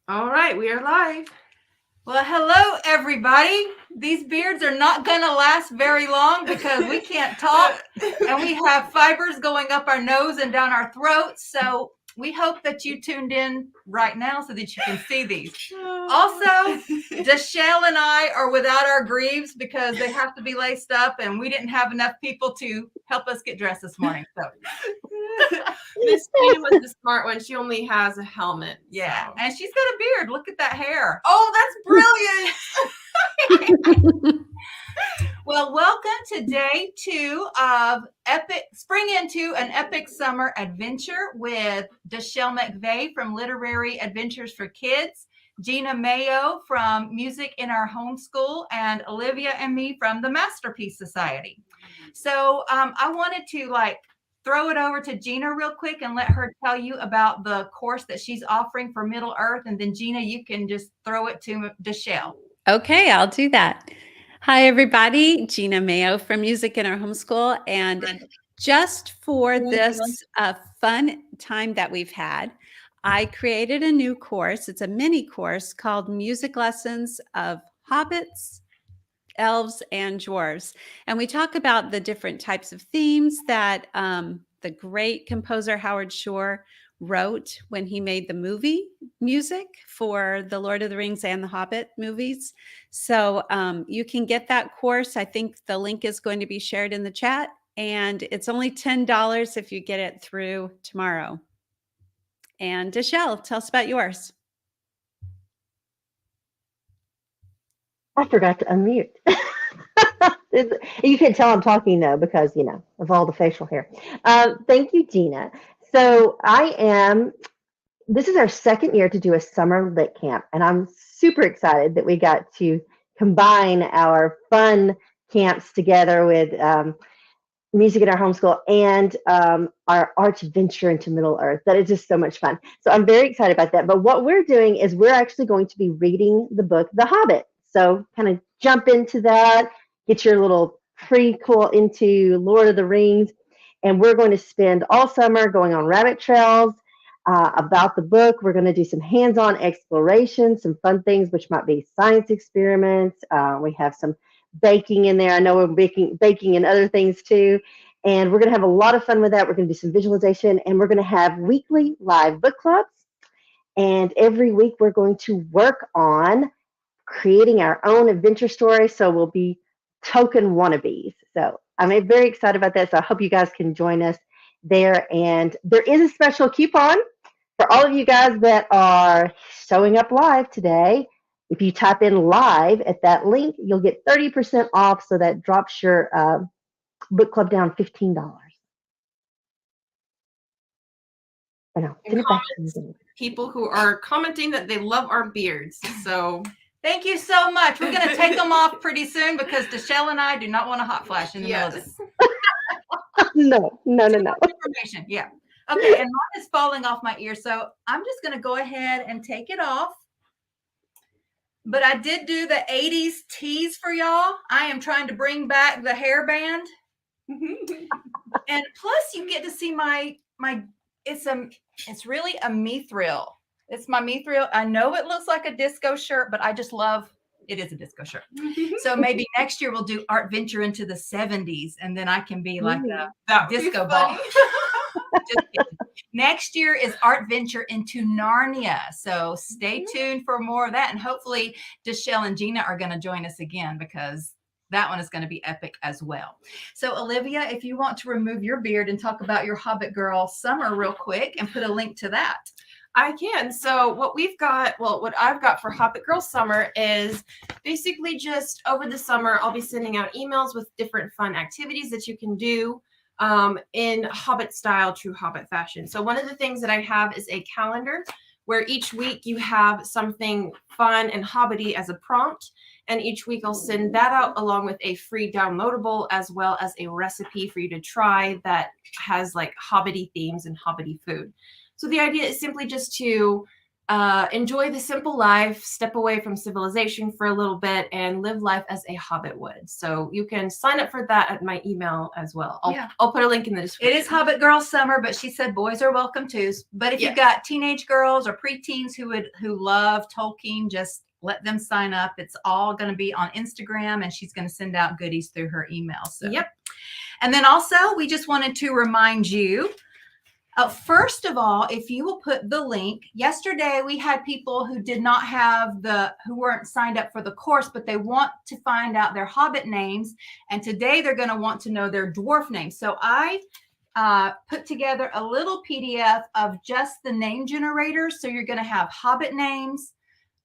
All right, we are live. Well, hello, everybody. These beards are not going to last very long because we can't talk and we have fibers going up our nose and down our throats. So we hope that you tuned in right now so that you can see these. Also, Dachelle and I are without our greaves because they have to be laced up and we didn't have enough people to help us get dressed this morning. So Miss Gena was the smart one. She only has a helmet. yeah, so. And she's got a beard. Look at that hair. Oh, that's brilliant. Well, welcome to day 2 of Spring Into an Epic Summer Adventure with Dachelle McVey from Literary Adventures for Kids, Gena Mayo from Music in Our Homeschool, and Olivia and me from the Masterpiece Society. So I wanted to throw it over to Gena real quick and let her tell you about the course that she's offering for Middle Earth. And then Gena, you can just throw it to Dachelle. Okay, I'll do that. Hi, everybody. Gena Mayo from Music in Our Homeschool. And just for this fun time that we've had, I created a new course. It's a mini course called Music Lessons of Hobbits, Elves, and Dwarves. And we talk about the different types of themes that the great composer Howard Shore wrote when he made the movie music for the Lord of the Rings and the Hobbit movies. So you can get that course. I think the link is going to be shared in the chat, and it's only $10 if you get it through tomorrow. And Dachelle, tell us about yours. I forgot to unmute. You can tell I'm talking though, because, of all the facial hair. Thank you, Gena. So this is our second year to do a summer lit camp, and I'm super excited that we got to combine our fun camps together with Music in Our Homeschool and our arch venture into Middle Earth. That is just so much fun. So I'm very excited about that. But what we're doing is we're actually going to be reading the book, The Hobbit. So kind of jump into that, get your little prequel into Lord of the Rings. And we're going to spend all summer going on rabbit trails about the book. We're going to do some hands-on exploration, some fun things, which might be science experiments. We have some baking in there. I know we're baking and other things too. And we're going to have a lot of fun with that. We're going to do some visualization, and we're going to have weekly live book clubs. And every week we're going to work on creating our own adventure story. So we'll be token wannabes. So I'm very excited about that. So I hope you guys can join us there. And there is a special coupon for all of you guys that are showing up live today. If you type in live at that link, you'll get 30% off. So that drops your book club down $15. People who are commenting that they love our beards. So thank you so much. We're going to take them off pretty soon because Dachelle and I do not want a hot flash in the middle of this. No. Information. Yeah. Okay. And mine is falling off my ear. So I'm just going to go ahead and take it off. But I did do the 80s tease for y'all. I am trying to bring back the hairband. And plus you get to see my it's really a mithril. It's my mithril. I know it looks like a disco shirt, but I just love it is a disco shirt. So maybe next year we'll do Art Venture into the 70s, and then I can be like a disco ball. Next year is Art Venture into Narnia. So stay tuned for more of that. And hopefully Dachelle and Gena are going to join us again because that one is going to be epic as well. So Olivia, if you want to remove your beard and talk about your Hobbit Girl summer real quick and put a link to that. I can. So what I've got for Hobbit Girl Summer is basically just over the summer, I'll be sending out emails with different fun activities that you can do in Hobbit style, true Hobbit fashion. So one of the things that I have is a calendar where each week you have something fun and hobbity as a prompt. And each week I'll send that out along with a free downloadable as well as a recipe for you to try that has like hobbity themes and hobbity food. So the idea is simply just to enjoy the simple life, step away from civilization for a little bit, and live life as a hobbit would. So you can sign up for that at my email as well. I'll put a link in the description. It is Hobbit Girl Summer, but she said boys are welcome too. But if you've got teenage girls or preteens who love Tolkien, just let them sign up. It's all going to be on Instagram, and she's going to send out goodies through her email. So. Yep. And then also, we just wanted to remind you, first of all, if you will put the link. Yesterday, we had people who did not have who weren't signed up for the course, but they want to find out their Hobbit names. And today, they're going to want to know their dwarf names. So I put together a little PDF of just the name generators. So you're going to have Hobbit names,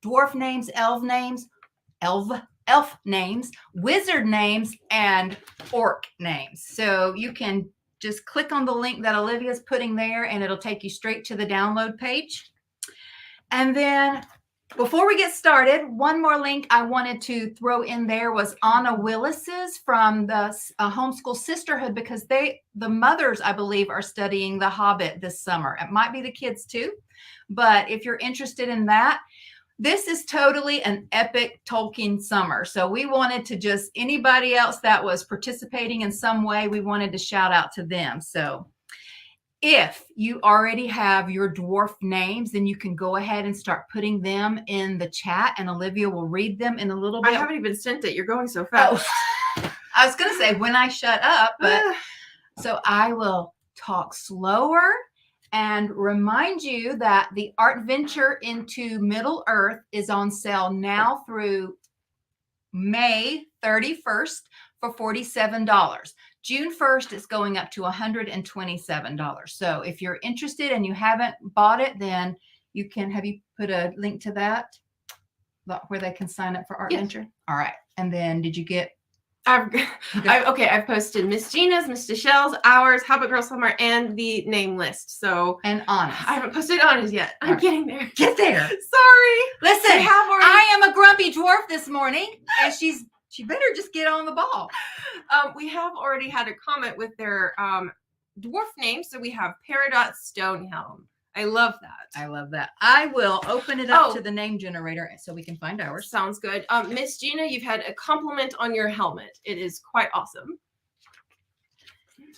dwarf names, elf names, wizard names, and orc names. So you can just click on the link that Olivia's putting there, and it'll take you straight to the download page. And then before we get started, one more link I wanted to throw in there was Anna Willis's from the Homeschool Sisterhood, because the mothers, I believe, are studying The Hobbit this summer. It might be the kids too, but if you're interested in that, this is totally an epic Tolkien summer. So we wanted to just, anybody else that was participating in some way, we wanted to shout out to them. So if you already have your dwarf names, then you can go ahead and start putting them in the chat, and Olivia will read them in a little bit. I haven't even sent it. You're going so fast. Oh, I was going to say when I shut up, but so I will talk slower. And remind you that the Art Venture into Middle Earth is on sale now through May 31st for $47. June 1st, it's going up to $127. So if you're interested and you haven't bought it, then you can, have you put a link to that where they can sign up for Art Venture? All right. And then did you get? I've posted Miss Gena's, Miss Dachelle's, ours, Hobbit Girl Summer, and the name list. So and Anna's. I haven't posted Anna's yet. I'm getting there. Get there. Sorry. Listen, I am a grumpy dwarf this morning, and she better just get on the ball. We have already had a comment with their dwarf names. So we have Peridot Stonehelm. I love that. I love that. I will open it up to the name generator so we can find ours. Sounds good. Miss Gena, you've had a compliment on your helmet. It is quite awesome.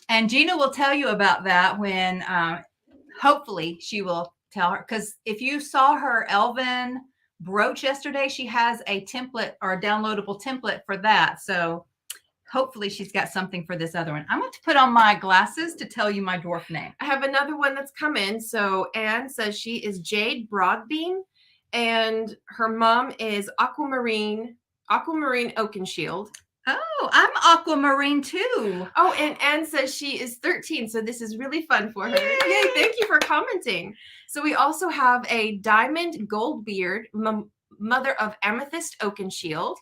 And Gena will tell you about that when, hopefully she will tell her. Because if you saw her elven brooch yesterday, she has a template or a downloadable template for that. So hopefully she's got something for this other one. I'm going to put on my glasses to tell you my dwarf name. I have another one that's come in. So Anne says she is Jade Broadbean, and her mom is Aquamarine Oakenshield. Oh, I'm Aquamarine too. Oh, and Anne says she is 13. So this is really fun for her. Yay, thank you for commenting. So we also have a Diamond Goldbeard, mother of Amethyst Oakenshield.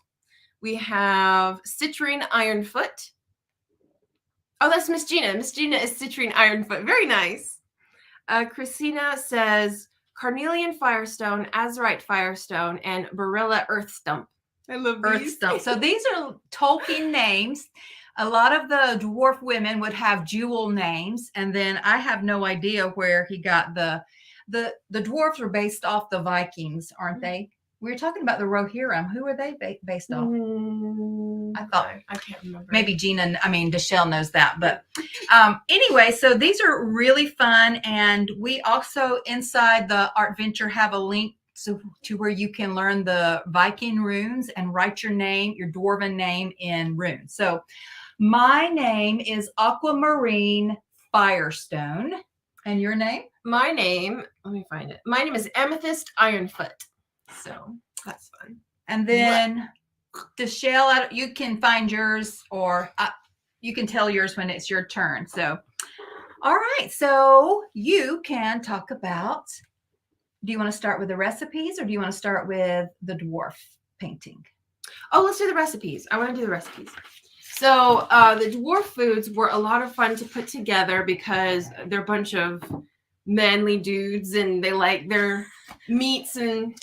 We have Citrine Ironfoot. Oh, that's Miss Gena. Miss Gena is Citrine Ironfoot. Very nice. Christina says Carnelian Firestone, Azurite Firestone, and Barilla Earthstump. I love these. Earthstump. So these are Tolkien names. A lot of the dwarf women would have jewel names, and then I have no idea where he got the dwarves are based off the Vikings, aren't they? We were talking about the Rohirrim. Who are they based off? I thought I can't remember. Maybe Dachelle knows that. But anyway, so these are really fun. And we also, inside the Art Venture, have a link to where you can learn the Viking runes and write your name, your dwarven name in runes. So my name is Aquamarine Firestone. And your name? My name, let me find it. My name is Amethyst Ironfoot. So that's fun. And then Dachelle, you can find yours, or you can tell yours when it's your turn. So, all right. So you can talk about, do you want to start with the recipes, or do you want to start with the dwarf painting? Oh, let's do the recipes. I want to do the recipes. So the dwarf foods were a lot of fun to put together because they're a bunch of manly dudes and they like their meats and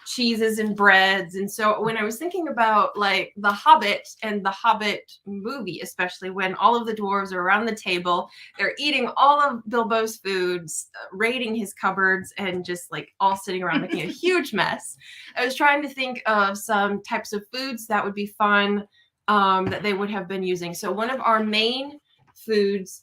cheeses and breads. And so when I was thinking about like The Hobbit and the Hobbit movie, especially when all of the dwarves are around the table, they're eating all of Bilbo's foods, raiding his cupboards, and just like all sitting around making a huge mess. I was trying to think of some types of foods that would be fun that they would have been using. So one of our main foods,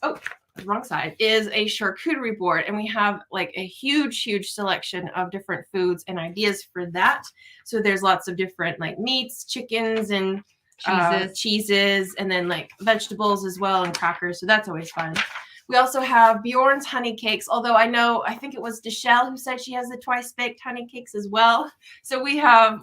wrong side, is a charcuterie board, and we have like a huge selection of different foods and ideas for that. So there's lots of different like meats, chickens, and cheeses, and then like vegetables as well, and crackers. So that's always fun. We also have Bjorn's honey cakes, although I think it was Dachelle who said she has the twice baked honey cakes as well. So we have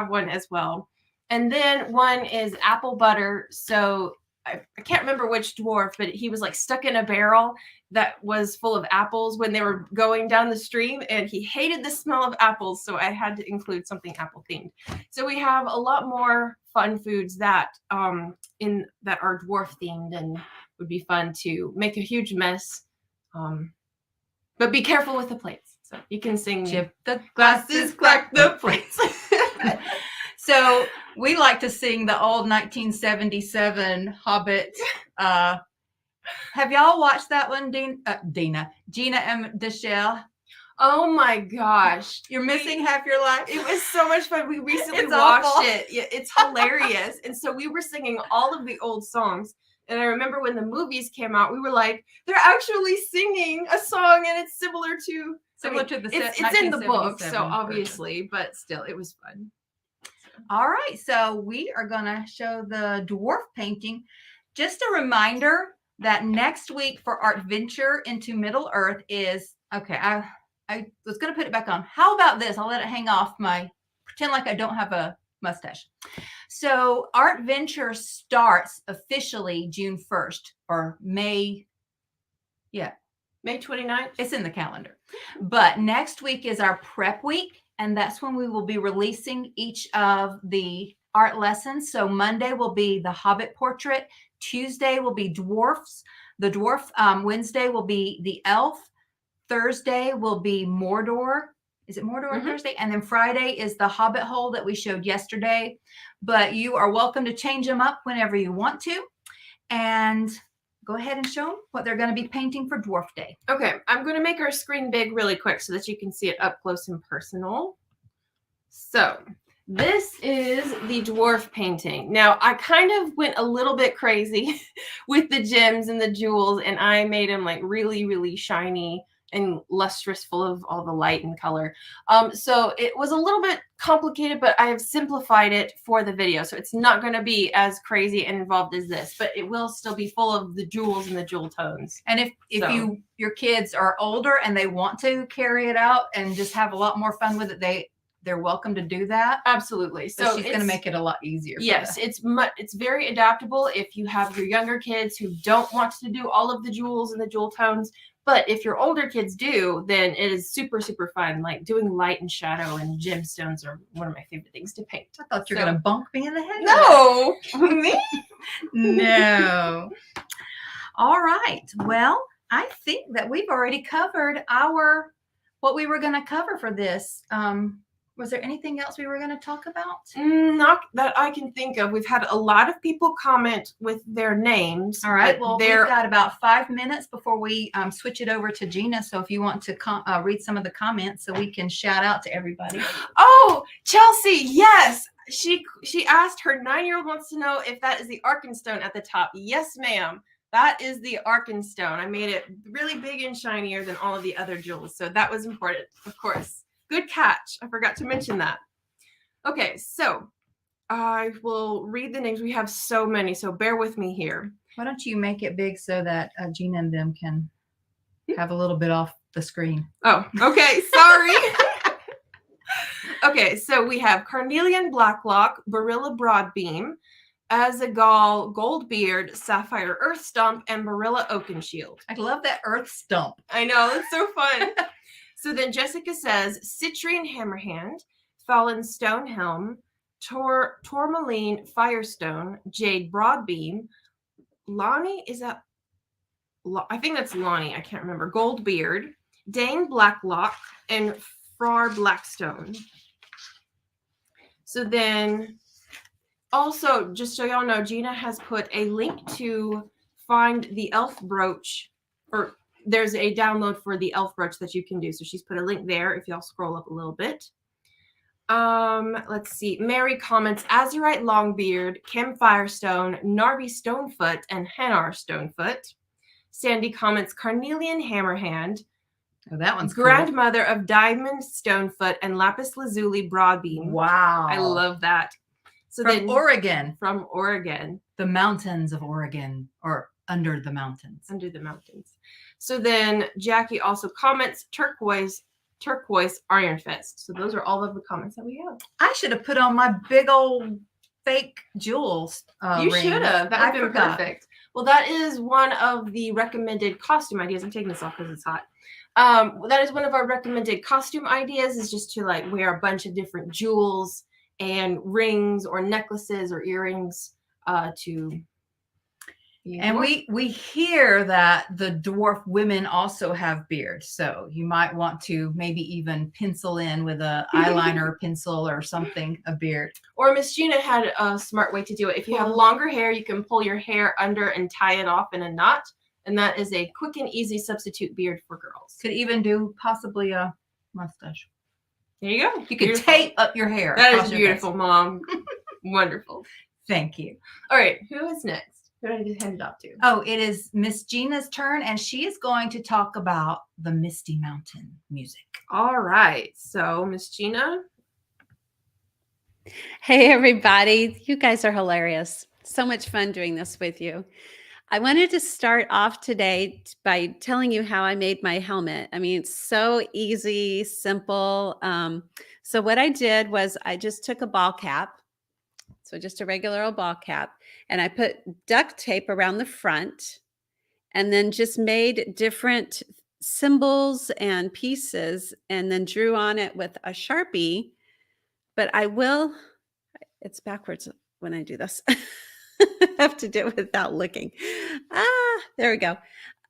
one as well. And then one is apple butter. So I can't remember which dwarf, but he was like stuck in a barrel that was full of apples when they were going down the stream, and he hated the smell of apples. So I had to include something apple themed. So we have a lot more fun foods that are dwarf themed and would be fun to make a huge mess. But be careful with the plates. So you can sing Chip the glasses, crack the plates. So we like to sing the old 1977 Hobbit. Have y'all watched that one, Gena and Dachelle? Oh my gosh. You're missing half your life. It was so much fun. We recently It's watched awful. it. Yeah, it's hilarious. And so we were singing all of the old songs. And I remember when the movies came out, we were like, they're actually singing a song, and it's similar to the it's in the book, so obviously, but still, it was fun. All right, so we are going to show the dwarf painting. Just a reminder that next week for Art Venture into Middle Earth is, okay, I was going to put it back on. How about this? I'll let it hang off pretend like I don't have a mustache. So Art Venture starts officially June 1st or May 29th. It's in the calendar. But next week is our prep week, and that's when we will be releasing each of the art lessons. So Monday will be the Hobbit portrait. Tuesday will be dwarfs. The dwarf. Wednesday will be the elf. Thursday will be Mordor. Is it Mordor Thursday? And then Friday is the Hobbit hole that we showed yesterday. But you are welcome to change them up whenever you want to. And go ahead and show them what they're going to be painting for Dwarf Day. Okay, I'm going to make our screen big really quick so that you can see it up close and personal. So this is the dwarf painting. Now, I kind of went a little bit crazy with the gems and the jewels, and I made them like really shiny and lustrous, full of all the light and color. So it was a little bit complicated, but I have simplified it for the video. So it's not going to be as crazy and involved as this, but it will still be full of the jewels and the jewel tones. And if your kids are older and they want to carry it out and just have a lot more fun with it, they're welcome to do that. Absolutely. So she's going to make it a lot easier. Yes, it's very adaptable if you have your younger kids who don't want to do all of the jewels and the jewel tones. But if your older kids do, then it is super fun. Like doing light and shadow and gemstones are one of my favorite things to paint. I thought you were going to bonk me in the head. No, me? No. All right. Well, I think that we've already covered what we were going to cover for this. Was there anything else we were going to talk about? Not that I can think of. We've had a lot of people comment with their names. All right. Well, we've got about 5 minutes before we switch it over to Gena. So if you want to read some of the comments so we can shout out to everybody. Oh, Chelsea. Yes. She asked, her 9-year-old wants to know if that is the Arkenstone at the top. Yes, ma'am. That is the Arkenstone. I made it really big and shinier than all of the other jewels. So that was important, of course. Good catch. I forgot to mention that. Okay, so I will read the names. We have so many, so bear with me here. Why don't you make it big so that Gena and them can have a little bit off the screen? Oh, okay. Sorry. Okay, so we have Carnelian Blacklock, Barilla Broadbeam, Azagal Goldbeard, Sapphire Earth Stump, and Barilla Oakenshield. I love that Earth Stump. I know, it's so fun. So then Jessica says, Citrine Hammerhand, Fallen Stonehelm, Tourmaline Firestone, Jade Broadbeam, Lonnie, I think that's Lonnie, I can't remember, Goldbeard, Dane Blacklock, and Frar Blackstone. So then also, just so y'all know, Gena has put a link to find the elf brooch, or there's a download for the elf brooch that you can do. So she's put a link there if y'all scroll up a little bit. Let's see. Mary comments Azurite Longbeard, Kim Firestone, Narvi Stonefoot, and Hanar Stonefoot. Sandy comments Carnelian Hammerhand, Oh, that one's grandmother of Diamond Stonefoot, and Lapis Lazuli Broadbeam. cool. Wow. I love that. So From then, Oregon, from Oregon, the mountains of Oregon, or under the mountains. under the mountains. So then Jackie also comments turquoise Iron Fist. So those are all of the comments that we have. I should have put on my big old fake jewels. You ring. should have. That I would have been forgot. perfect. Well, that is one of the recommended costume ideas. I'm taking this off because it's hot. That is one of our recommended costume ideas, is just to like wear a bunch of different jewels and rings or necklaces or earrings to. And we hear that the dwarf women also have beards, so you might want to maybe even pencil in with a eyeliner pencil or something a beard. Or Miss Gena had a smart way to do it. If you have longer hair, you can pull your hair under and tie it off in a knot, and that is a quick and easy substitute beard for girls. Could even do possibly a mustache. There you go. You could tape up your hair. That across is your beautiful, face. Mom. Wonderful. Thank you. All right, who is next? Who do I need to hand it off to? Oh, it is Miss Gena's turn, and she is going to talk about the Misty Mountain music. All right, so Miss Gena. Hey, everybody. You guys are hilarious. So much fun doing this with you. I wanted to start off today by telling you how I made my helmet. I mean, it's so easy, simple. So what I did was I just took a ball cap. So just a regular old ball cap. And I put duct tape around the front and then just made different symbols and pieces and then drew on it with a Sharpie. But it's backwards when I do this. I have to do it without looking. There we go.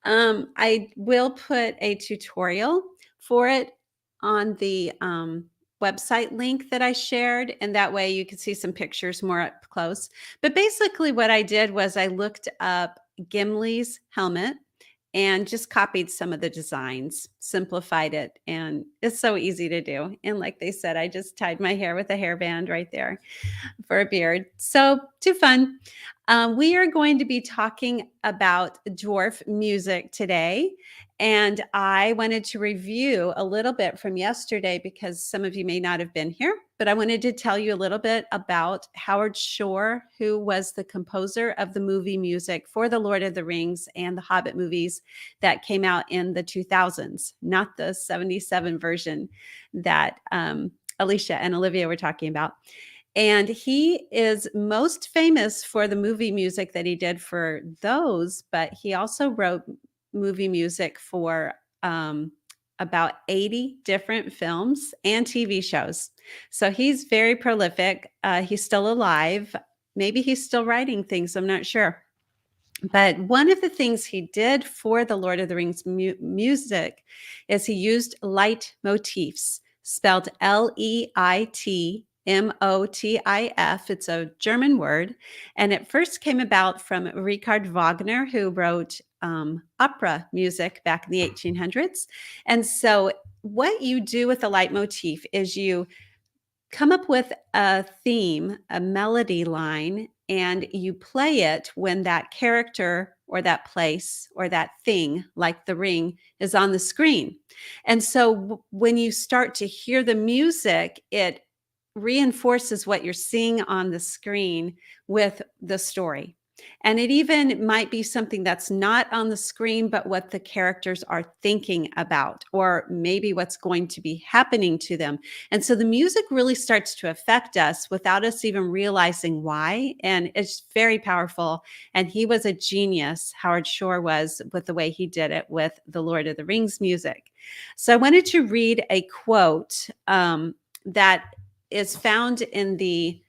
I will put a tutorial for it on the website link that I shared, and that way you can see some pictures more up close. But basically what I did was I looked up Gimli's helmet and just copied some of the designs, simplified it, and it's so easy to do. And like they said, I just tied my hair with a hairband right there for a beard. So too fun. We are going to be talking about dwarf music today. And I wanted to review a little bit from yesterday because some of you may not have been here, but I wanted to tell you a little bit about Howard Shore, who was the composer of the movie music for The Lord of the Rings and the Hobbit movies that came out in the 2000s, not the 77 version that Alisha and Olivia were talking about. And he is most famous for the movie music that he did for those, but he also wrote movie music for about 80 different films and TV shows. So he's very prolific. He's still alive. Maybe he's still writing things. I'm not sure. But one of the things he did for the Lord of the Rings music is he used light motifs, spelled Leitmotif. It's a German word. And it first came about from Richard Wagner, who wrote opera music back in the 1800s. And so what you do with the leitmotif is you come up with a theme, a melody line, and you play it when that character or that place or that thing, like the ring, is on the screen. And so when you start to hear the music, it reinforces what you're seeing on the screen with the story. And it even might be something that's not on the screen, but what the characters are thinking about, or maybe what's going to be happening to them. And so the music really starts to affect us without us even realizing why. And it's very powerful. And he was a genius, Howard Shore was, with the way he did it with the Lord of the Rings music. So I wanted to read a quote that is found in the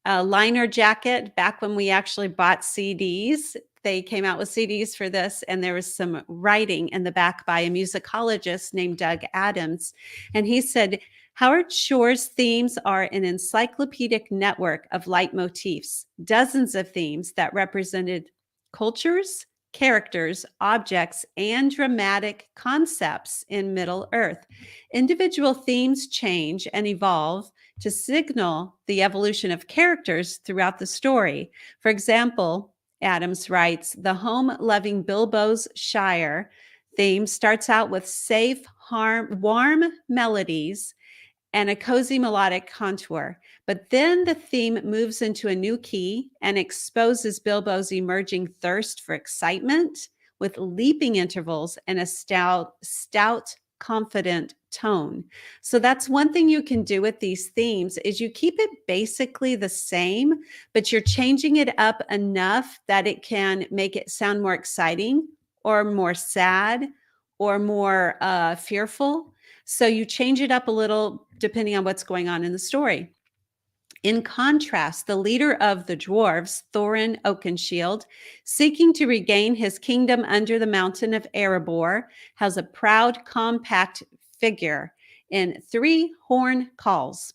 liner jacket back when we actually bought CDs. They came out with CDs for this, and there was some writing in the back by a musicologist named Doug Adams. And he said, Howard Shore's themes are an encyclopedic network of leitmotifs, dozens of themes that represented cultures, characters, objects, and dramatic concepts in Middle Earth. Individual themes change and evolve to signal the evolution of characters throughout the story. For example, Adams writes, the home-loving Bilbo's Shire theme starts out with safe, warm melodies and a cozy melodic contour. But then the theme moves into a new key and exposes Bilbo's emerging thirst for excitement with leaping intervals and a stout, confident tone. So that's one thing you can do with these themes is you keep it basically the same, but you're changing it up enough that it can make it sound more exciting or more sad or more fearful. So you change it up a little depending on what's going on in the story. In contrast, the leader of the Dwarves, Thorin Oakenshield, seeking to regain his kingdom under the mountain of Erebor, has a proud, compact figure in 3 horn calls,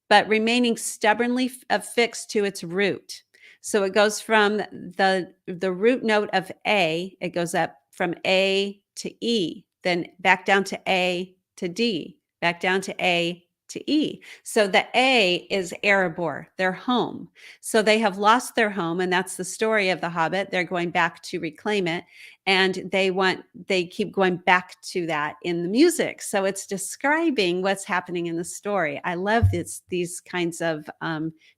but remaining stubbornly affixed to its root. So it goes from the root note of A, it goes up from A to E, then back down to A to D, back down to A to E. So the A is Erebor, their home. So they have lost their home, and that's the story of the Hobbit. They're going back to reclaim it, and they keep going back to that in the music. So it's describing what's happening in the story. I love these kinds of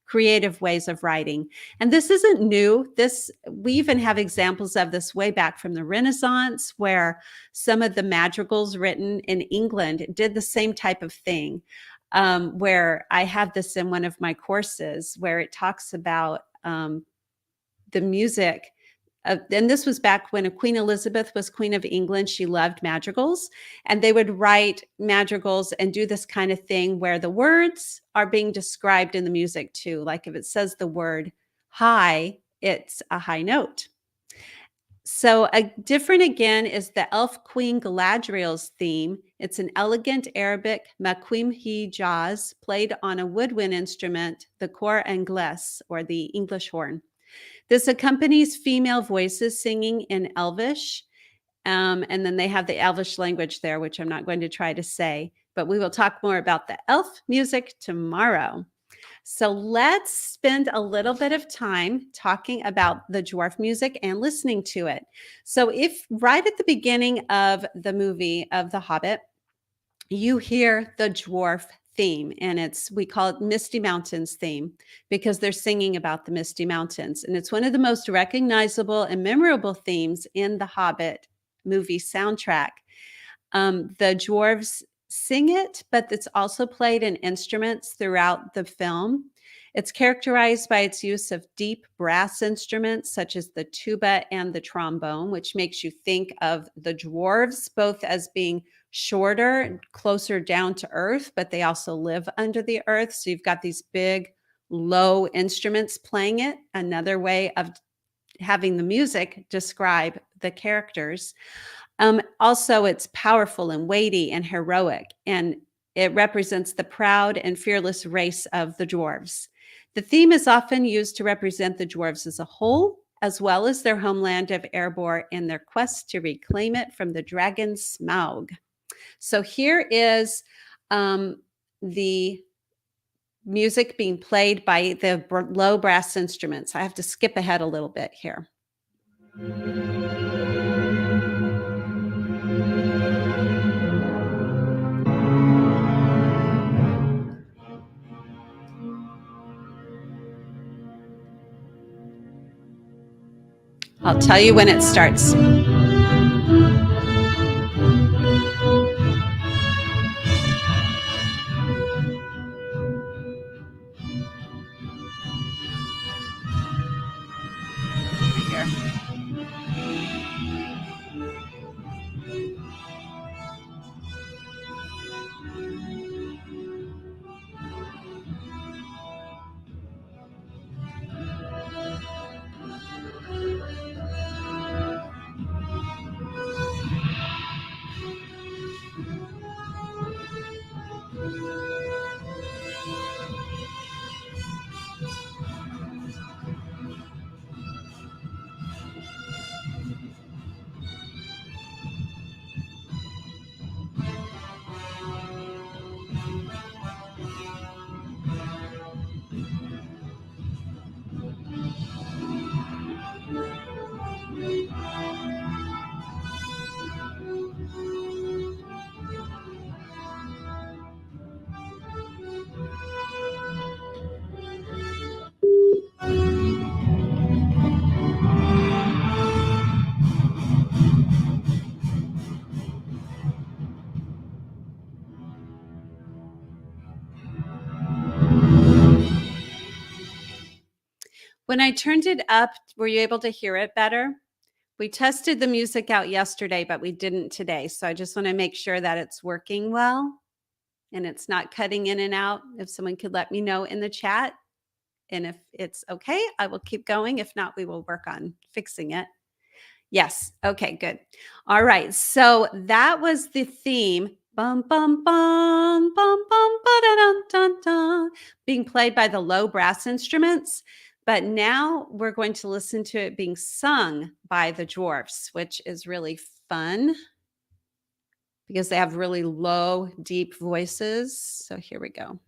creative ways of writing. And this isn't new. We even have examples of this way back from the Renaissance, where some of the madrigals written in England did the same type of thing. Where I have this in one of my courses where it talks about the music. And this was back when Queen Elizabeth was Queen of England. She loved madrigals, and they would write madrigals and do this kind of thing where the words are being described in the music too. Like if it says the word high, it's a high note. So different again is the Elf Queen Galadriel's theme. It's an elegant Arabic maquim jazz played on a woodwind instrument, the cor anglais, or the English horn. This accompanies female voices singing in Elvish, and then they have the Elvish language there, which I'm not going to try to say, but we will talk more about the elf music tomorrow. So let's spend a little bit of time talking about the dwarf music and listening to it. So if right at the beginning of the movie of The Hobbit, you hear the dwarf theme, and we call it Misty Mountains theme because they're singing about the Misty Mountains. And it's one of the most recognizable and memorable themes in the Hobbit movie soundtrack. The dwarves sing it, but it's also played in instruments throughout the film. It's characterized by its use of deep brass instruments such as the tuba and the trombone, which makes you think of the dwarves both as being shorter, closer down to earth, but they also live under the earth. So you've got these big, low instruments playing it, another way of having the music describe the characters. Also, it's powerful and weighty and heroic, and it represents the proud and fearless race of the dwarves. The theme is often used to represent the dwarves as a whole, as well as their homeland of Erebor and their quest to reclaim it from the dragon Smaug. So here is the music being played by the low brass instruments. I have to skip ahead a little bit here. I'll tell you when it starts. When I turned it up, were you able to hear it better? We tested the music out yesterday, but we didn't today. So I just want to make sure that it's working well and it's not cutting in and out. If someone could let me know in the chat. And if it's okay, I will keep going. If not, we will work on fixing it. Yes. Okay, good. All right. So that was the theme. Bum, bum, bum, bum, bum, ba-da-dun, dun, dun, being played by the low brass instruments. But now we're going to listen to it being sung by the dwarfs, which is really fun because they have really low, deep voices. So here we go.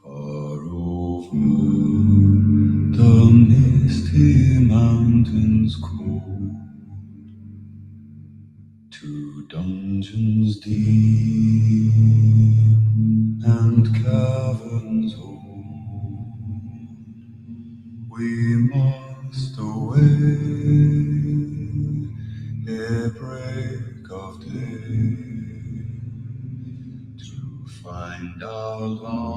Far over the misty mountains cold, to dungeons deep and caverns old, we must away ere break of day, to find our long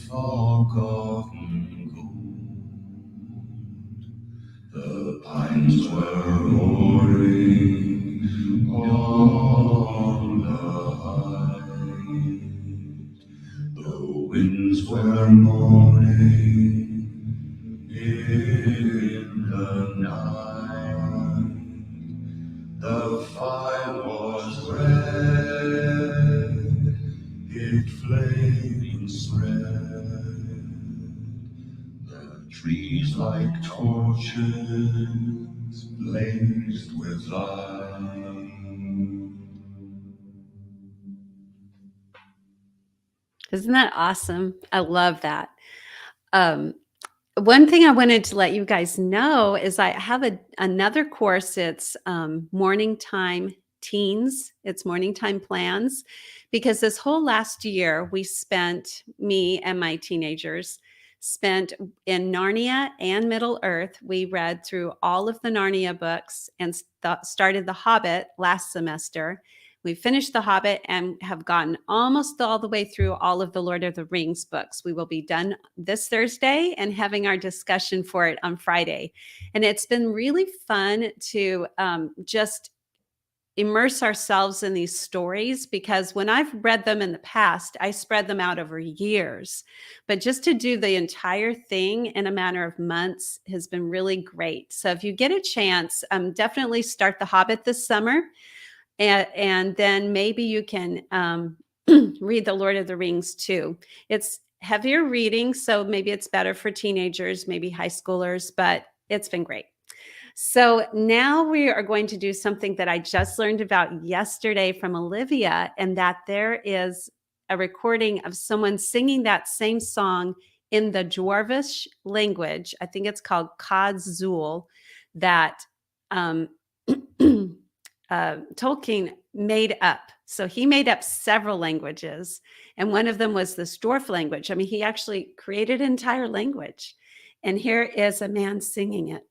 forgotten gold. The pines were roaring on the height, the winds were moaning in the night. The fire was red, it flamed and spread, the trees like torches blazed with light. Isn't that awesome? I love that. One thing I wanted to let you guys know is I have another course. It's morning time teens. It's morning time plans, because this whole last year me and my teenagers spent in Narnia and Middle Earth. We read through all of the Narnia books and started The Hobbit last semester. We finished The Hobbit and have gotten almost all the way through all of the Lord of the Rings books. We will be done this Thursday and having our discussion for it on Friday. And it's been really fun to just immerse ourselves in these stories, because when I've read them in the past, I spread them out over years. But just to do the entire thing in a matter of months has been really great. So if you get a chance, definitely start The Hobbit this summer. And then maybe you can read the Lord of the Rings too. It's heavier reading, so maybe it's better for teenagers, maybe high schoolers, but it's been great. So now we are going to do something that I just learned about yesterday from Olivia, and that there is a recording of someone singing that same song in the Dwarvish language. I think it's called Kadzul, that Tolkien made up. So he made up several languages, and one of them was this dwarf language. I mean, he actually created an entire language. And here is a man singing it.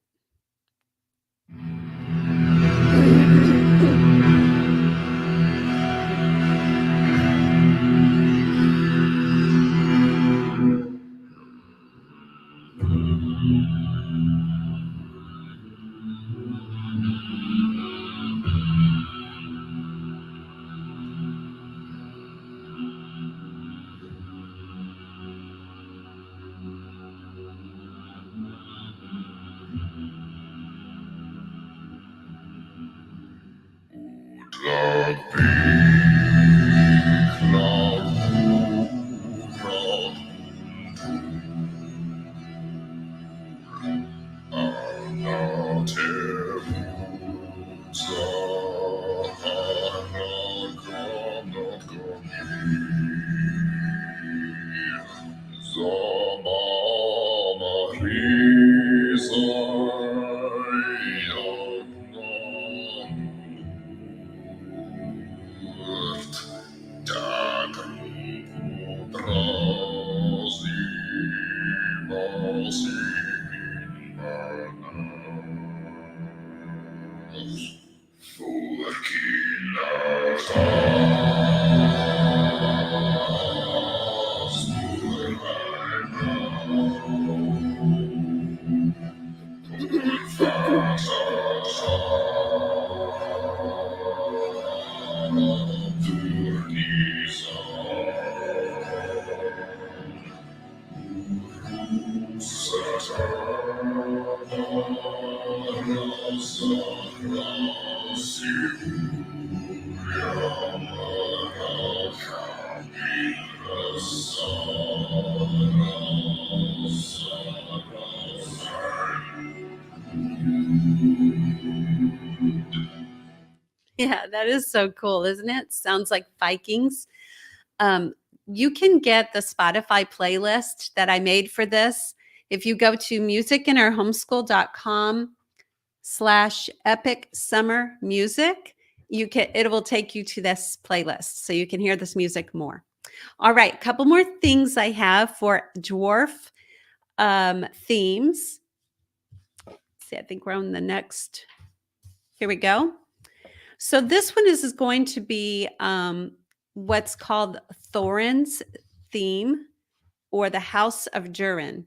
Yeah, that is so cool, isn't it? Sounds like Vikings. You can get the Spotify playlist that I made for this. If you go to musicinourhomeschool.com/epic summer music, it will take you to this playlist so you can hear this music more. All right, a couple more things I have for dwarf themes. Let's see, I think we're on the next. Here we go. So this one is going to be what's called Thorin's theme, or the House of Durin.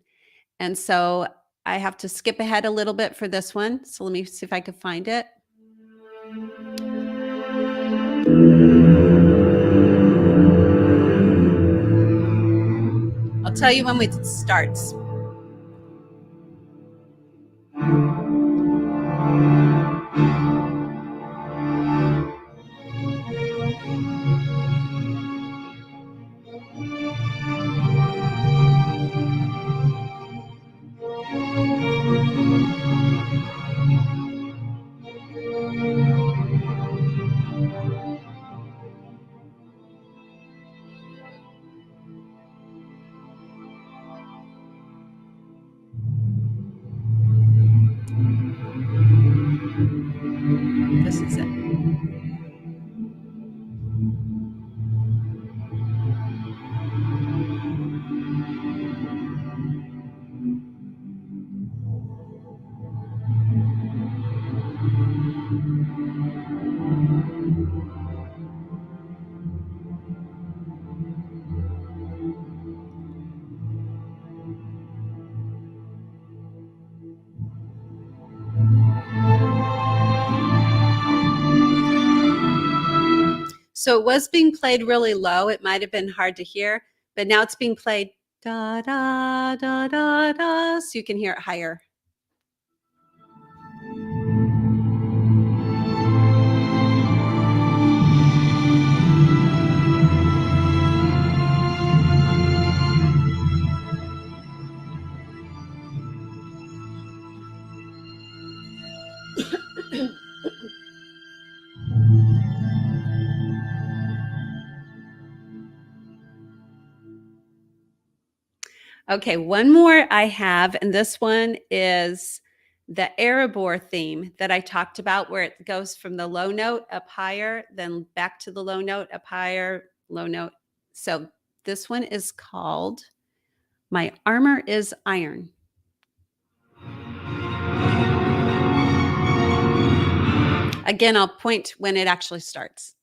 And so I have to skip ahead a little bit for this one. So let me see if I can find it. I'll tell you when it starts. This is it. So it was being played really low. It might have been hard to hear, but now it's being played da da da da da, so you can hear it higher. Okay, one more I have, and this one is the Erebor theme that I talked about, where it goes from the low note up higher, then back to the low note, up higher, low note. So this one is called My Armor is Iron. Again, I'll point when it actually starts.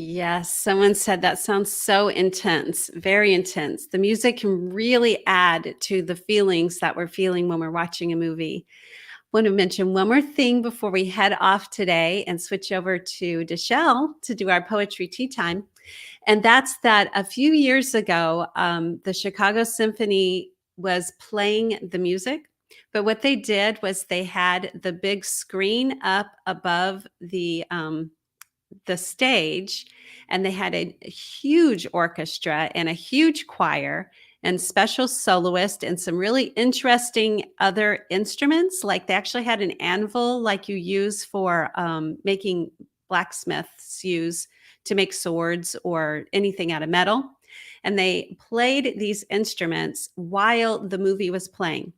Yes, someone said that sounds so intense, very intense. The music can really add to the feelings that we're feeling when we're watching a movie. Want to mention one more thing before we head off today and switch over to Dachelle to do our poetry tea time. And that's that a few years ago, the Chicago Symphony was playing the music. But what they did was they had the big screen up above the stage, and they had a huge orchestra and a huge choir and special soloist and some really interesting other instruments. Like they actually had an anvil like you use for making blacksmiths use to make swords or anything out of metal. And they played these instruments while the movie was playing.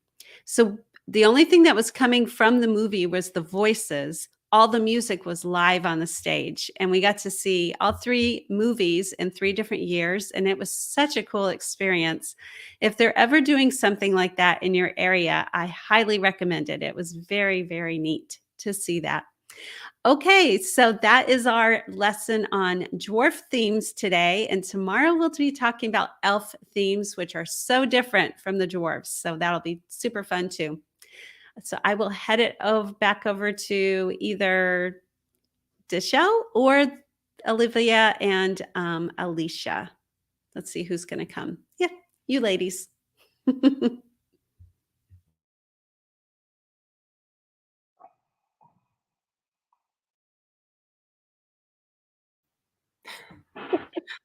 So the only thing that was coming from the movie was the voices. All the music was live on the stage, and we got to see all 3 movies in 3 different years, and it was such a cool experience. If they're ever doing something like that in your area, I highly recommend it. It was very, very neat to see that. Okay, so that is our lesson on dwarf themes today, and tomorrow we'll be talking about elf themes, which are so different from the dwarves, so that'll be super fun too. So I will head it back over to either Dachelle or Olivia and Alisha. Let's see who's going to come. Yeah, you ladies.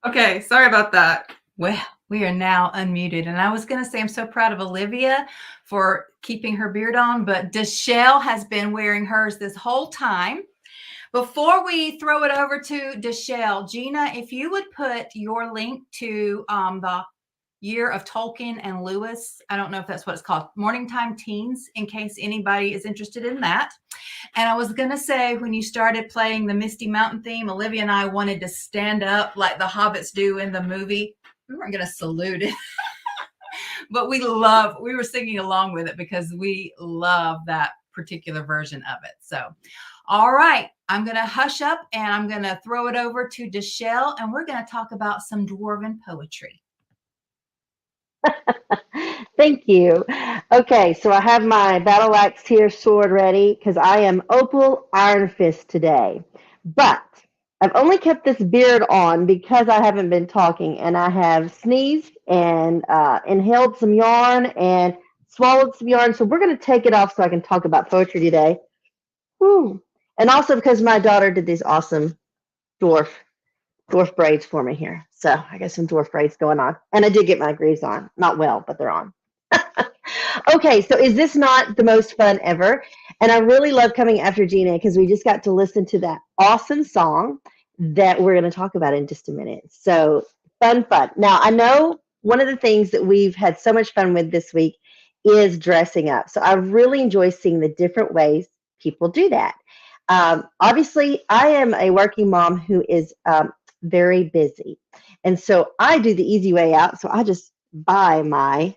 Okay, sorry about that. Well, we are now unmuted. And I was going to say, I'm so proud of Olivia for keeping her beard on, but Dachelle has been wearing hers this whole time. Before we throw it over to Dachelle, Gena, if you would put your link to the Year of Tolkien and Lewis, I don't know if that's what it's called, Morning Time Teens, in case anybody is interested in that. And I was going to say, when you started playing the Misty Mountain theme, Olivia and I wanted to stand up like the hobbits do in the movie. We weren't going to salute it, but we were singing along with it because we love that particular version of it. So, all right, I'm going to hush up and I'm going to throw it over to Dachelle, and we're going to talk about some dwarven poetry. Thank you. Okay, so I have my battle axe here, sword ready, because I am Opal Iron Fist today. But I've only kept this beard on because I haven't been talking, and I have sneezed and inhaled some yarn and swallowed some yarn. So we're going to take it off so I can talk about poetry today. Woo. And also because my daughter did these awesome dwarf braids for me here. So I got some dwarf braids going on. And I did get my greaves on. Not well, but they're on. Okay, so is this not the most fun ever? And I really love coming after Gena because we just got to listen to that awesome song that we're going to talk about in just a minute. So fun. Now, I know one of the things that we've had so much fun with this week is dressing up. So I really enjoy seeing the different ways people do that. Obviously, I am a working mom who is very busy. And so I do the easy way out. So I just buy my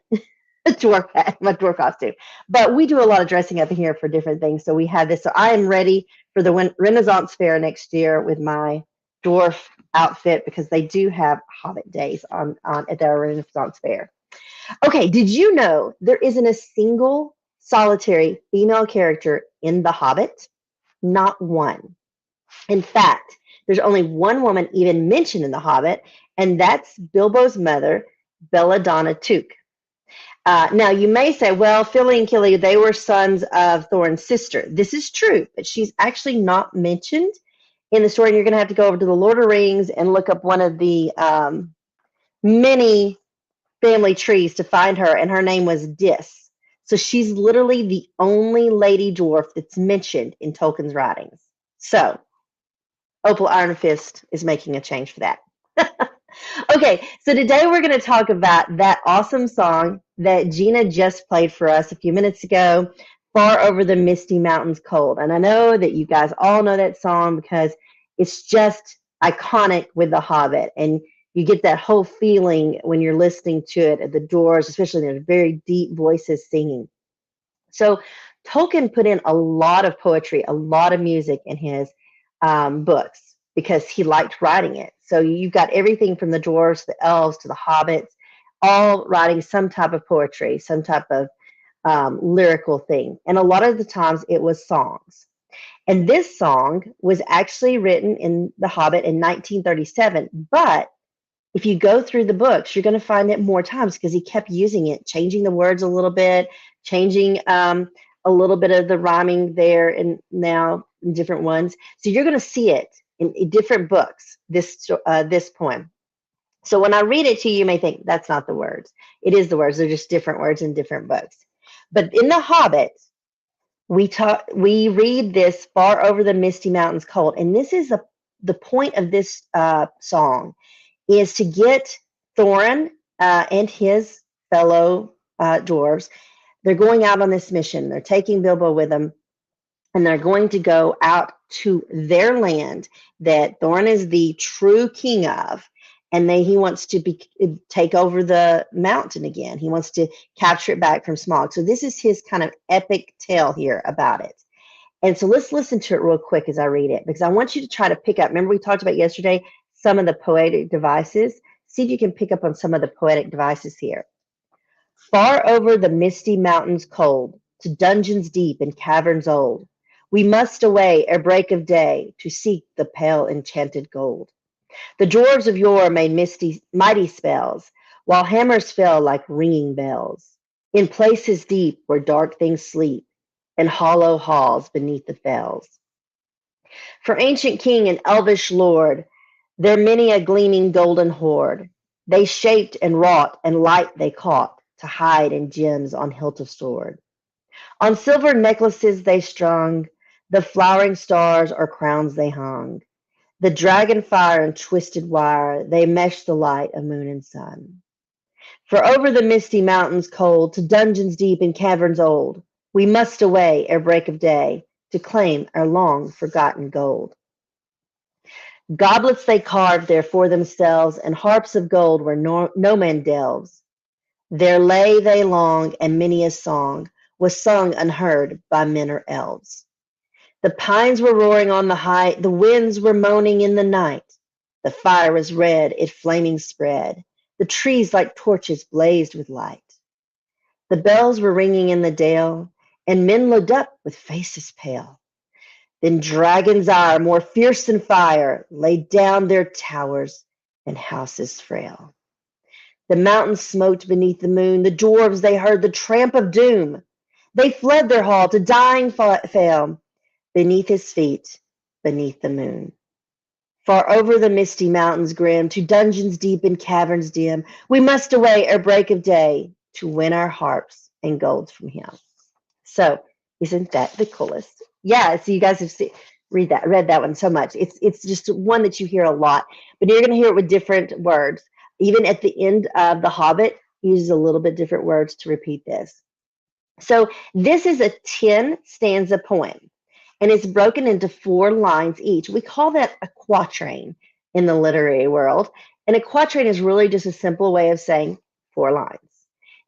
dwarf costume. But we do a lot of dressing up here for different things. So we have this. So I am ready for the Renaissance Fair next year with my dwarf outfit because they do have Hobbit days on at their Renaissance Fair. Okay, did you know there isn't a single solitary female character in The Hobbit? Not one. In fact, there's only one woman even mentioned in The Hobbit, and that's Bilbo's mother, Belladonna Took. Now, you may say, well, Philly and Killy, they were sons of Thorin's sister. This is true, but she's actually not mentioned in the story. And you're going to have to go over to the Lord of the Rings and look up one of the many family trees to find her, and her name was Dis. So she's literally the only lady dwarf that's mentioned in Tolkien's writings. So Opal Iron Fist is making a change for that. Okay, so today we're going to talk about that awesome song that Gena just played for us a few minutes ago, Far Over the Misty Mountains Cold. And I know that you guys all know that song because it's just iconic with The Hobbit. And you get that whole feeling when you're listening to it at the doors, especially there's very deep voices singing. So Tolkien put in a lot of poetry, a lot of music in his books. because he liked writing it. So you've got everything from the dwarves, the elves, to the hobbits, all writing some type of poetry, some type of lyrical thing. And a lot of the times it was songs. And this song was actually written in The Hobbit in 1937. But if you go through the books, you're going to find it more times because he kept using it, changing the words a little bit, changing a little bit of the rhyming there and now in different ones. So you're going to see it in different books, this poem. So when I read it to you, you may think that's not the words. It is the words. They're just different words in different books. But in The Hobbit, we read this far over the misty mountains cold. And this is the point of this song is to get Thorin and his fellow dwarves. They're going out on this mission. They're taking Bilbo with them, and they're going to go out to their land that Thorin is the true king of, and he wants to take over the mountain again. He wants to capture it back from Smaug. So this is his kind of epic tale here about it. And so let's listen to it real quick as I read it, because I want you to try to pick up. Remember we talked about yesterday some of the poetic devices? See if you can pick up on some of the poetic devices here. Far over the misty mountains cold, to dungeons deep and caverns old, we must away ere break of day to seek the pale enchanted gold. The dwarves of yore made mighty spells, while hammers fell like ringing bells, in places deep where dark things sleep, and hollow halls beneath the fells. For ancient king and elvish lord, there many a gleaming golden hoard, they shaped and wrought, and light they caught, to hide in gems on hilt of sword. On silver necklaces they strung, the flowering stars or crowns they hung. The dragon fire and twisted wire, they meshed the light of moon and sun. For over the misty mountains cold, to dungeons deep and caverns old, we must away ere break of day, to claim our long forgotten gold. Goblets they carved there for themselves, and harps of gold where no man delves. There lay they long, and many a song was sung unheard by men or elves. The pines were roaring on the height, the winds were moaning in the night. The fire was red, it flaming spread, the trees like torches blazed with light. The bells were ringing in the dale, and men looked up with faces pale. Then dragon's ire, more fierce than fire, laid down their towers and houses frail. The mountains smoked beneath the moon, the dwarves they heard the tramp of doom. They fled their hall to dying fell, beneath his feet, beneath the moon. Far over the misty mountains grim, to dungeons deep and caverns dim, we must away ere break of day, to win our harps and golds from him. So, isn't that the coolest? Yeah, so you guys have read that one so much. It's just one that you hear a lot, but you're going to hear it with different words. Even at the end of The Hobbit, he uses a little bit different words to repeat this. So this is a 10 stanza poem, and it's broken into 4 lines each. We call that a quatrain in the literary world, and a quatrain is really just a simple way of saying 4 lines.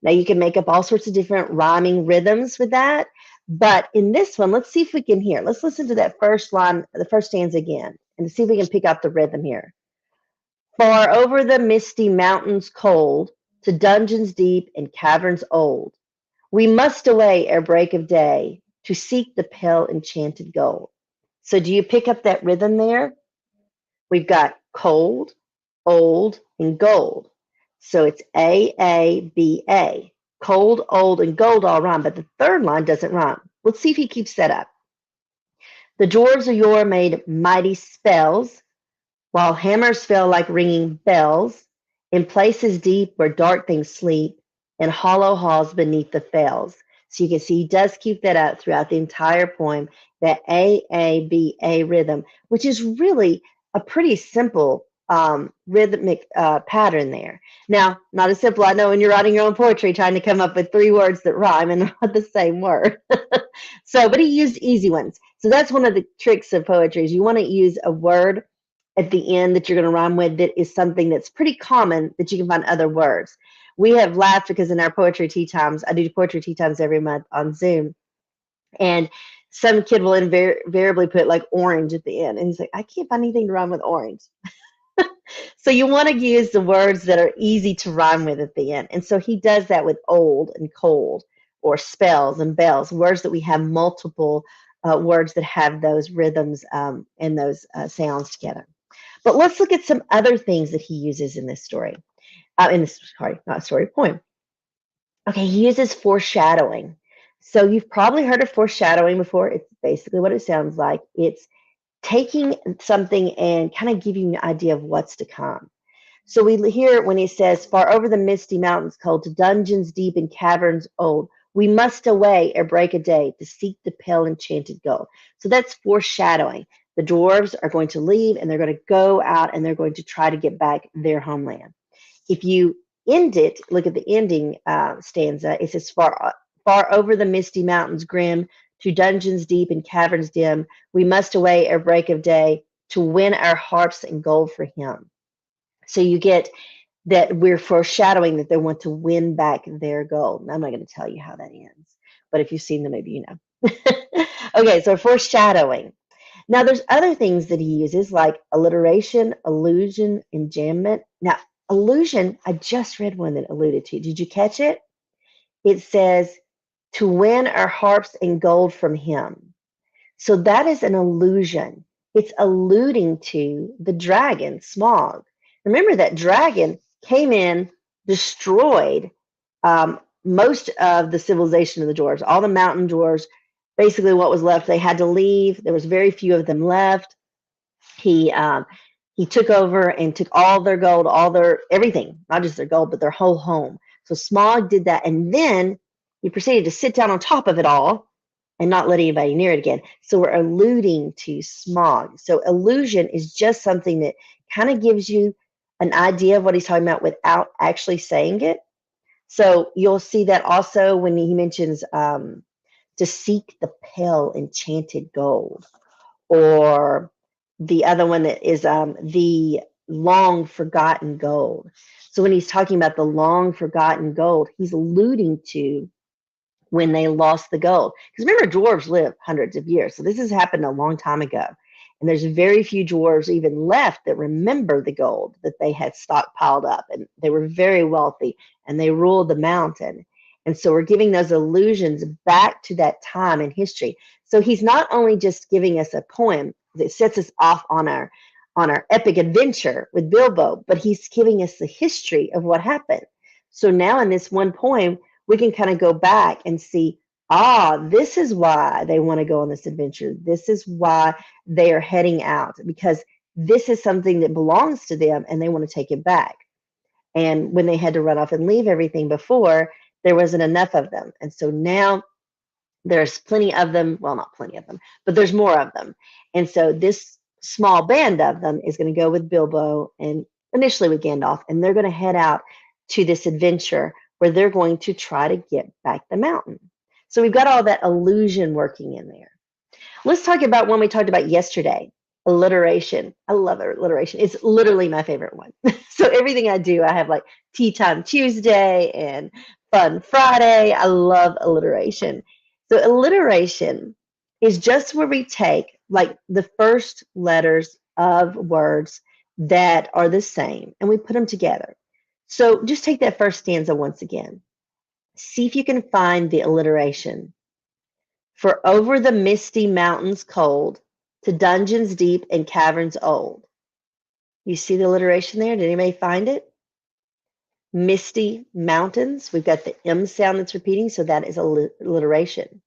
Now you can make up all sorts of different rhyming rhythms with that, but in this one, let's see if we can hear. Let's listen to that first line, the first stanza again, and see if we can pick up the rhythm here. Far over the misty mountains cold, to dungeons deep and caverns old, we must away ere break of day, to seek the pale enchanted gold. So do you pick up that rhythm there? We've got cold, old, and gold. So it's A, cold, old, and gold all rhyme, but the third line doesn't rhyme. Let's see if he keeps that up. The dwarves of yore made mighty spells, while hammers fell like ringing bells, in places deep where dark things sleep, and hollow halls beneath the fells. So you can see he does keep that up throughout the entire poem, that A rhythm, which is really a pretty simple rhythmic pattern there. Now, not as simple, I know, when you're writing your own poetry, trying to come up with 3 words that rhyme and not the same word. So, but he used easy ones. So that's one of the tricks of poetry, is you want to use a word at the end that you're going to rhyme with that is something that's pretty common, that you can find other words. We have laughed because in our poetry tea times, I do poetry tea times every month on Zoom. And some kid will invariably put like orange at the end. And he's like, I can't find anything to rhyme with orange. So you want to use the words that are easy to rhyme with at the end. And so he does that with old and cold, or spells and bells, words that we have multiple words that have those rhythms and those sounds together. But let's look at some other things that he uses in this story. In this, sorry, not story, poem. Okay, he uses foreshadowing. So you've probably heard of foreshadowing before. It's basically what it sounds like. It's taking something and kind of giving you an idea of what's to come. So we hear when he says, far over the misty mountains cold, to dungeons deep and caverns old, we must away ere break of day to seek the pale enchanted gold. So that's foreshadowing. The dwarves are going to leave and they're going to go out and they're going to try to get back their homeland. If you end it, look at the ending stanza, it says, far over the misty mountains grim, to dungeons deep and caverns dim, we must away ere break of day to win our harps and gold for him. So you get that we're foreshadowing that they want to win back their gold. And I'm not going to tell you how that ends, but if you've seen the movie, you know. Okay, so foreshadowing. Now there's other things that he uses like alliteration, allusion, enjambment. Now, allusion, I just read one that alluded to. Did you catch it? It says, to win our harps and gold from him. So that is an allusion. It's alluding to the dragon, Smog. Remember that dragon came in, destroyed most of the civilization of the dwarves, all the mountain dwarves. Basically what was left, they had to leave. There was very few of them left. He took over and took all their gold, all their everything, not just their gold, but their whole home. So Smog did that. And then he proceeded to sit down on top of it all and not let anybody near it again. So we're alluding to Smog. So allusion is just something that kind of gives you an idea of what he's talking about without actually saying it. So you'll see that also when he mentions to seek the pale enchanted gold, or the other one that is the long forgotten gold. So when he's talking about the long forgotten gold, he's alluding to when they lost the gold. Because remember, dwarves live hundreds of years. So this has happened a long time ago. And there's very few dwarves even left that remember the gold that they had stockpiled up. And they were very wealthy and they ruled the mountain. And so we're giving those allusions back to that time in history. So he's not only just giving us a poem that sets us off on our epic adventure with Bilbo, but he's giving us the history of what happened. So now in this one poem, we can kind of go back and see, this is why they want to go on this adventure. This is why they are heading out, because this is something that belongs to them and they want to take it back. And when they had to run off and leave everything before, there wasn't enough of them. And so now there's plenty of them. Well, not plenty of them, but there's more of them. And so this small band of them is going to go with Bilbo and initially with Gandalf, and they're going to head out to this adventure where they're going to try to get back the mountain. So we've got all that illusion working in there. Let's talk about one we talked about yesterday, alliteration. I love alliteration. It's literally my favorite one. So everything I do, I have like Tea Time Tuesday and Fun Friday. I love alliteration. So alliteration is just where we take like the first letters of words that are the same and we put them together. So just take that first stanza once again. See if you can find the alliteration. For over the misty mountains cold, to dungeons deep and caverns old. You see the alliteration there? Did anybody find it? Misty mountains. We've got the M sound that's repeating, so that is alliteration.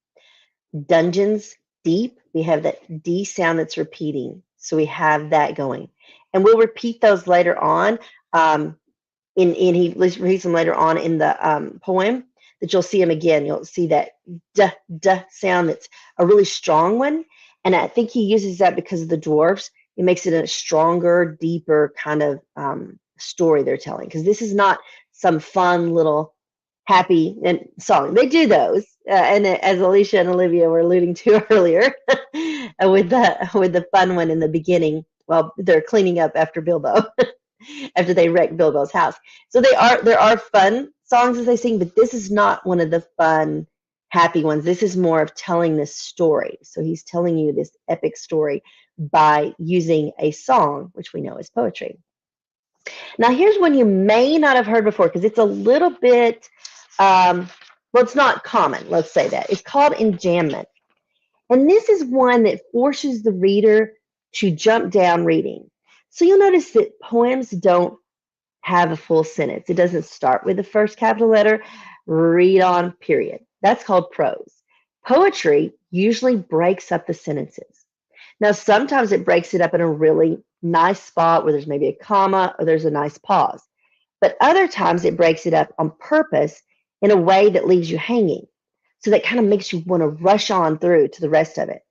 Dungeons deep. We have that D sound that's repeating, so we have that going. And we'll repeat those later on. He reads them later on in the poem, that you'll see him again. You'll see that duh sound that's a really strong one. And I think he uses that because of the dwarves. It makes it a stronger, deeper kind of story they're telling. Because this is not some fun little happy song. They do those. And as Alisha and Olivia were alluding to earlier, with the fun one in the beginning, while they're cleaning up after Bilbo. After they wreck Bilbo's house. So there are fun songs as they sing, but this is not one of the fun, happy ones. This is more of telling this story. So he's telling you this epic story by using a song, which we know is poetry. Now, here's one you may not have heard before because it's a little bit, well, it's not common, let's say that. It's called enjambment. And this is one that forces the reader to jump down reading. So you'll notice that poems don't have a full sentence. It doesn't start with the first capital letter, read on, period. That's called prose. Poetry usually breaks up the sentences. Now, sometimes it breaks it up in a really nice spot where there's maybe a comma or there's a nice pause. But other times it breaks it up on purpose in a way that leaves you hanging. So that kind of makes you want to rush on through to the rest of it.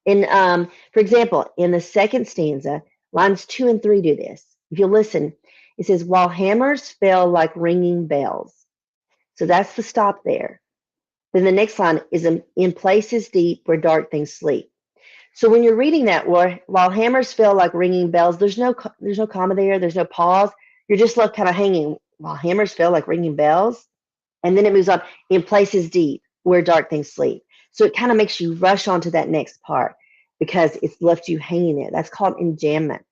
For example, in the second stanza, lines 2 and 3 do this. If you listen, it says, while hammers fell like ringing bells. So that's the stop there. Then the next line is in places deep where dark things sleep. So when you're reading that, while hammers fell like ringing bells, there's no comma there, there's no pause. You're just left kind of hanging. While hammers fell like ringing bells, and then it moves on in places deep where dark things sleep. So it kind of makes you rush on to that next part because it's left you hanging there. That's called enjambment.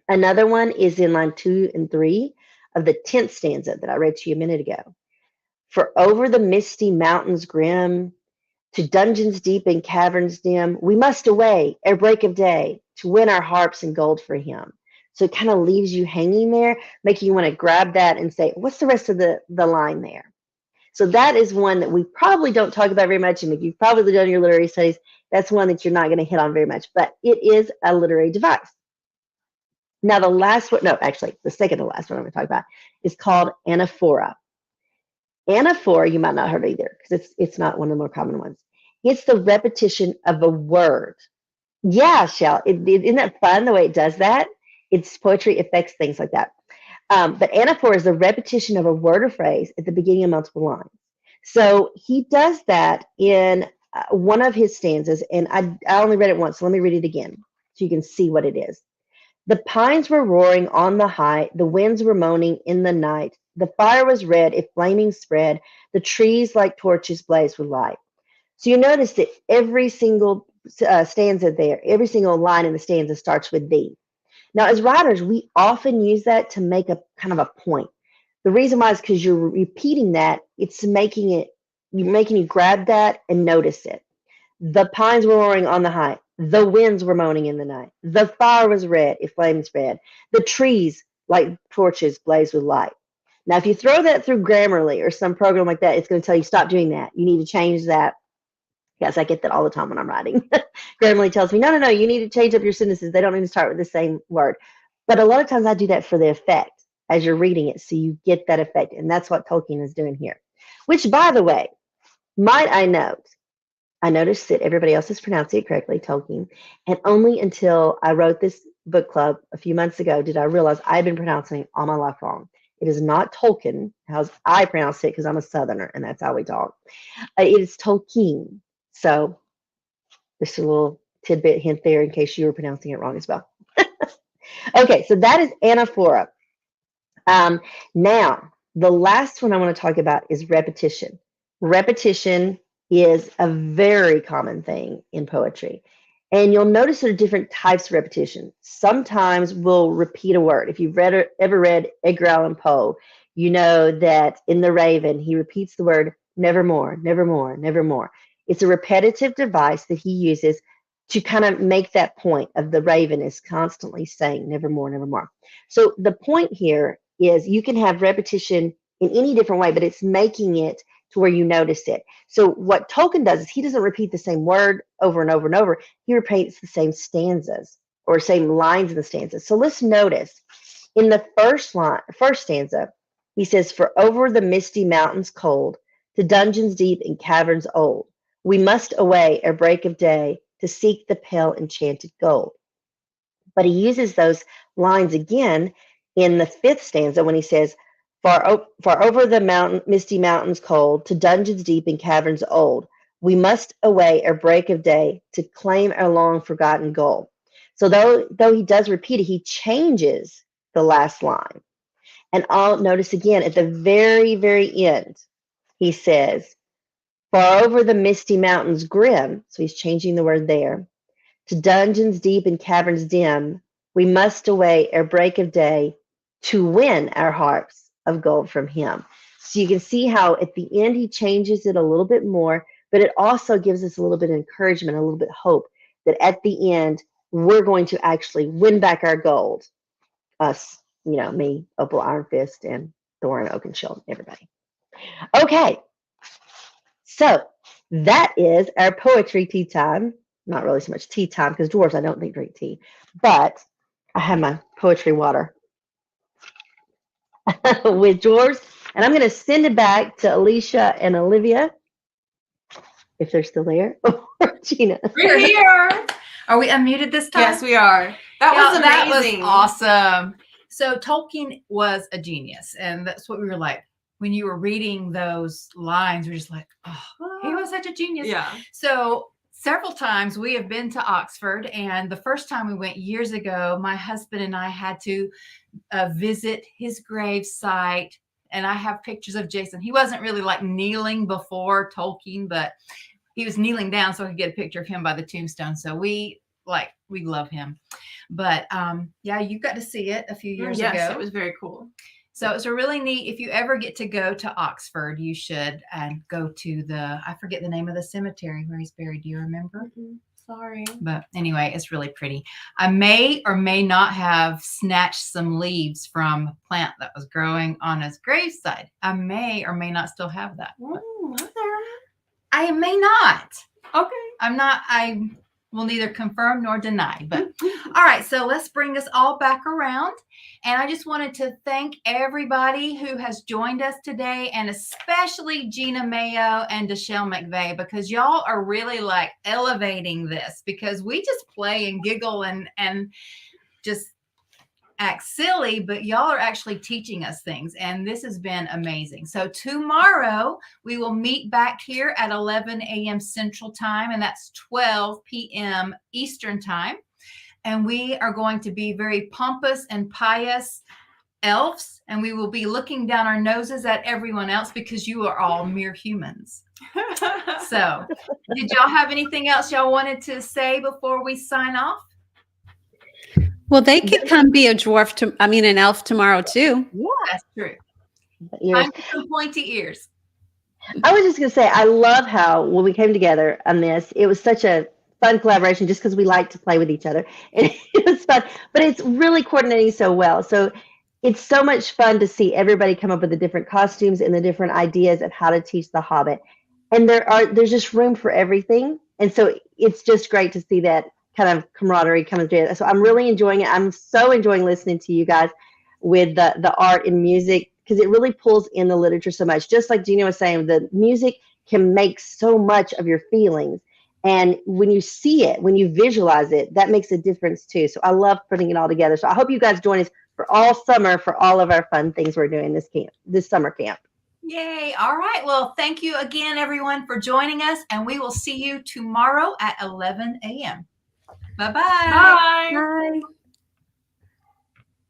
Another one is in line 2 and 3 of the 10th stanza that I read to you a minute ago. For over the misty mountains grim, to dungeons deep and caverns dim, we must away ere break of day to win our harps and gold for him. So it kind of leaves you hanging there, making you want to grab that and say, what's the rest of the line there? So that is one that we probably don't talk about very much. And if you've probably done your literary studies, that's one that you're not going to hit on very much. But it is a literary device. Now, the last one, no, actually, the second to last one I'm going to talk about is called anaphora. Anaphora, you might not have heard either because it's not one of the more common ones. It's the repetition of a word. Yeah, Shell, isn't that fun the way it does that? It's poetry affects things like that. But anaphora is the repetition of a word or phrase at the beginning of multiple lines. So he does that in one of his stanzas, and I only read it once, so let me read it again so you can see what it is. The pines were roaring on the height, the winds were moaning in the night, the fire was red, it flaming spread, the trees like torches blazed with light. So you notice that every single stanza there, every single line in the stanza starts with thee. Now, as writers, we often use that to make a kind of a point. The reason why is because you're repeating that. It's making you grab that and notice it. The pines were roaring on the height. The winds were moaning in the night. The fire was red, it flamed spread. The trees, like torches, blazed with light. Now, if you throw that through Grammarly or some program like that, it's going to tell you, stop doing that. You need to change that. Yes, I get that all the time when I'm writing. Grammarly tells me, no, you need to change up your sentences. They don't need to start with the same word. But a lot of times I do that for the effect as you're reading it, so you get that effect. And that's what Tolkien is doing here. Which, by the way, might I note, I noticed that everybody else is pronouncing it correctly, Tolkien. And only until I wrote this book club a few months ago did I realize I've been pronouncing it all my life wrong. It is not Tolkien, how I pronounce it, because I'm a Southerner, and that's how we talk. It is Tolkien. So just a little tidbit hint there in case you were pronouncing it wrong as well. Okay, so that is anaphora. Now, the last one I want to talk about is repetition. Repetition is a very common thing in poetry. And you'll notice there are different types of repetition. Sometimes we'll repeat a word. If you've ever read Edgar Allan Poe, you know that in The Raven, he repeats the word nevermore, nevermore, nevermore. It's a repetitive device that he uses to kind of make that point of the raven is constantly saying nevermore, nevermore. So the point here is you can have repetition in any different way, but it's making it to where you notice it. So what Tolkien does is he doesn't repeat the same word over and over and over. He repeats the same stanzas or same lines in the stanzas. So let's notice in the first stanza, he says, for over the misty mountains cold, to dungeons deep and caverns old, we must away ere break of day to seek the pale enchanted gold. But he uses those lines again in the 5th stanza when he says, far over the misty mountains cold, to dungeons deep and caverns old, we must away ere break of day to claim our long forgotten gold. So though he does repeat it, he changes the last line. And I'll notice again at the very, very end, he says, Far over the misty mountains grim, so he's changing the word there, to dungeons deep and caverns dim, we must away ere break of day to win our harps of gold from him. So you can see how at the end he changes it a little bit more, but it also gives us a little bit of encouragement, a little bit of hope that at the end we're going to actually win back our gold. Us, me, Opal Iron Fist, and Thorin Oakenshield, everybody. Okay, so that is our poetry tea time. Not really so much tea time because dwarves I don't think drink tea, but I have my poetry water with dwarves, and I'm going to send it back to Alisha and Olivia if they're still there, or Gena. We're here. Are we unmuted this time? Yes, we are. That was amazing. That was awesome. So Tolkien was a genius, and that's what we were like when you were reading those lines. We're just like, oh, he was such a genius. Yeah. So several times we have been to Oxford, and the first time we went years ago, my husband and I had to visit his grave site, and I have pictures of Jason. He wasn't really like kneeling before Tolkien, but he was kneeling down so I could get a picture of him by the tombstone. So we love him. But yeah, you got to see it a few years ago. Yes, it was very cool. So it's a really neat, if you ever get to go to Oxford, you should go to I forget the name of the cemetery where he's buried. Do you remember? Sorry. But anyway, it's really pretty. I may or may not have snatched some leaves from a plant that was growing on his graveside. I may or may not still have that. Ooh, Mother. I may not. Okay. I will neither confirm nor deny. But all right, so let's bring us all back around. And I just wanted to thank everybody who has joined us today, and especially Gena Mayo and Dachelle McVey, because y'all are really like elevating this, because we just play and giggle and just act silly, but y'all are actually teaching us things, and this has been amazing. So tomorrow we will meet back here at 11 a.m. Central Time, and that's 12 p.m. Eastern Time. And we are going to be very pompous and pious elves, and we will be looking down our noses at everyone else because you are all mere humans. So did y'all have anything else y'all wanted to say before we sign off? Well, they could come be an elf tomorrow too. Yeah, That's true. ears. I'm some pointy ears. I was just going to say, I love how when we came together on this, it was such a fun collaboration just because we like to play with each other. And it was fun, but it's really coordinating so well. So it's so much fun to see everybody come up with the different costumes and the different ideas of how to teach The Hobbit. And there's just room for everything. And so it's just great to see that kind of camaraderie coming together. So I'm really enjoying it. I'm so enjoying listening to you guys with the art and music, because it really pulls in the literature so much. Just like Gena was saying, the music can make so much of your feelings. And when you see it, when you visualize it, that makes a difference too. So I love putting it all together. So I hope you guys join us for all summer for all of our fun things we're doing this summer camp. Yay. All right. Well, thank you again, everyone, for joining us. And we will see you tomorrow at 11 a.m. Bye-bye. Bye. Bye.